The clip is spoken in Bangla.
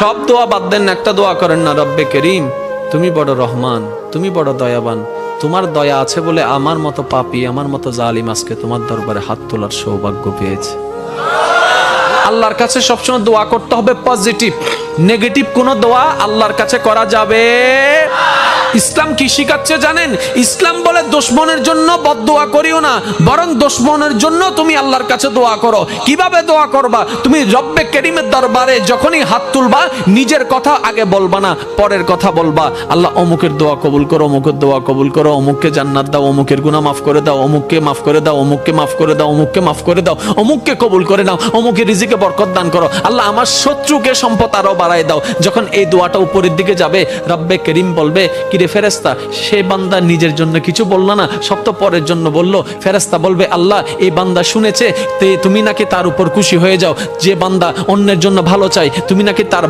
সব দোয়া বাদ দেন, একটা দোয়া করেন না, রব্বে করিম তুমি বড় রহমান, তুমি বড় দয়াবান, তোমার দয়া আছে বলে আমার মতো পাপী, আমার মতো জালিম আজকে তোমার দরবারে হাত তোলার সৌভাগ্য পেয়েছে। আল্লাহর কাছে সবসময় দোয়া করতে হবে পজিটিভ, নেগেটিভ কোনো দোয়া আল্লাহর কাছে করা যাবে। ইসলাম কি শিখাচ্ছে জানেন? ইসলাম বলে দুশমনের জন্য বদদোয়া করিও না, বরং দুশমনের জন্য তুমি আল্লাহর কাছে দোয়া করো। কিভাবে দোয়া করবা? তুমি রব্বে করিমের দরবারে যখনই হাত তুলবা, নিজের কথা আগে বলবা না, পরের কথা বলবা। আল্লাহ অমুকের দোয়া কবুল করো, অমুকের দোয়া কবুল করো, অমুককে জান্নাত দাও, অমুকের গুনাহ মাফ করে দাও, অমুককে মাফ করে দাও, অমুককে মাফ করে দাও, অমুককে মাফ করে দাও, অমুককে কবুল করে নাও, অমুকের রিজিকে বরকত দান করো। আল্লাহ আমার শত্রুকে সম্পদ আরো বাড়ায় দাও। যখন এই দোয়াটা উপরের দিকে যাবে, রব্বে করিম বলবে, কিরে ফেরেশতা, সে বান্দা নিজের জন্য কিছু বললো না, সব তো পরের জন্য বললো। ফেরেশতা বলবে, আল্লাহ এই বান্দা শুনেছে, তুমি নাকি তার উপর খুশি হয়ে যাও। যে বান্দা অন্যের জন্য ভালো চাই, তুমি নাকি তার